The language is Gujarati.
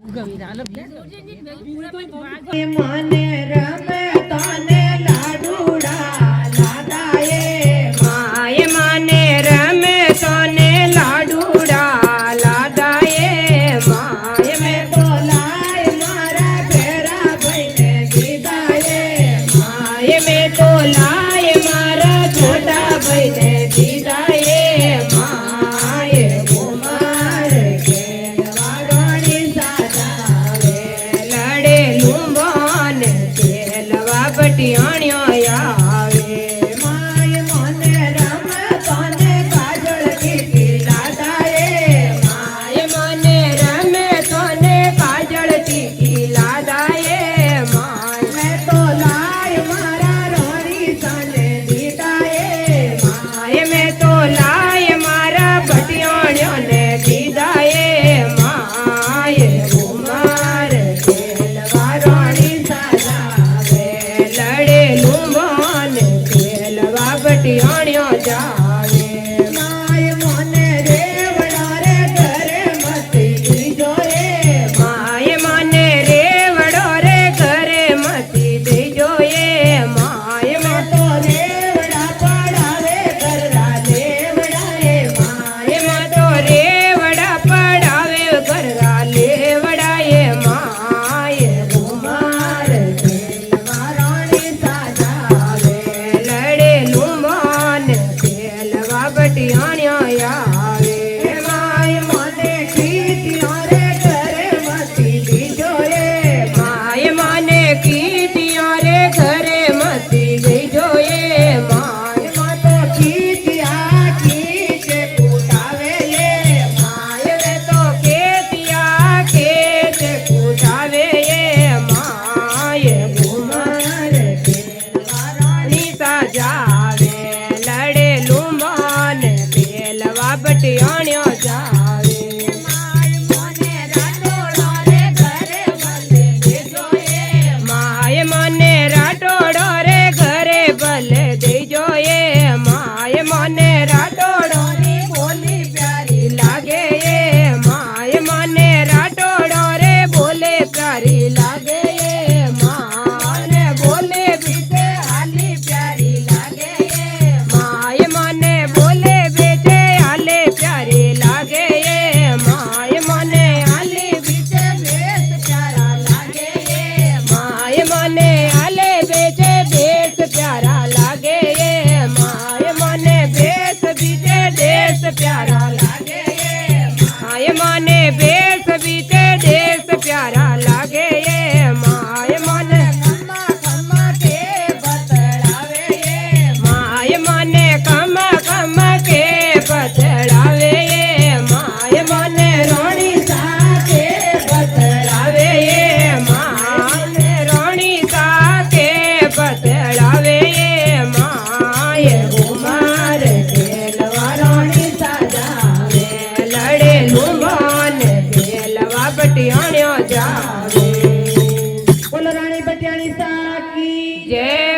મને રમે તને લાડુડા લાદાએ માય મને રમે તને લાડુડા લાદાએ માય મેં તો લાય મારા ભેરા ભાઈને દીધાએ માય મેં તો લાય મારા છોટા ભાઈને દીધાએ માય કુમાર કેળવાડોની સાદાવે લડે લુંબોન કેલવા પટિયાણ્યો આવે માય મને રમે તને કાજળ કીધી લાદાએ માય મને રમે તને કાજળ કીધી લાદાએ માય મેં તો લાય મારા રોણી સાને દીધાએ માય મેં તો લાય મારા પટિયાણ્યોને દીધાએ માય કુમાર કેલવા રોણી સાદાવે લડે લુંબોન કેલવા પટિયાણ્યો જાવે માય મને રેવડા રે ઘરે મતી જોએ માય મને રેવડો રે ઘરે મતી જોએ માય મેં તો રેવડા પડાવે ઘરડા લેવડાએ માય મેં તો રેવડા પડાવે ઘરડા લેવડાએ માય કુમાર કેલવા રોણી સાદાવે લડે લુંબોન કેલવા પટિયાણ્યો આવે માય મને કીધીઓ રે ઘરે મતી જોએ માય મને કીધીઓ રે ઘરે મતી જોએ માય માં તો કીધીયા કીચે કૂટાવે લે માય રે તો કેતિયા કેચે કૂટાવે માય કુમાર કેલવા રોણી સાજાવે લડે લુંબોન કેલવા પટિયાણ્યો જાવે માય મને રાટોડો રે ઘરે ભલે દેજો માય મને રાટોડો ની બોલી પ્યારી લાગે માય મને રાટોડો રે બોલે પ્યારી લાગે માને બોલે બીજે હાલી પ્યારી લાગે માય મને બોલે બેટે હાલે પ્યારી લાગે માય મને હાલી બીજે બેસ પ્યારા લાગે માય મને હાલે બેટે બેસ પ્યારા લાગે માય મને બેસ બીજે દેશ પ્યારા લાગે માય મને બેસ બીજે દેશ પ્યારા લાગે માય મને ખમ્મા ખમ્મા કે બતડાવે માય મને ખમ્મા ખમ્મા કે બતડાવે માય મને રોણી સાથે બતડાવે માય રોણી સાથે બતડાવે માય કુમાર કેલવા રોણી સાજાવે લડે લુંબોન કેલવા પટિયાણ્યો જાવે બોલો રાણી પટિયાણી સાકી જય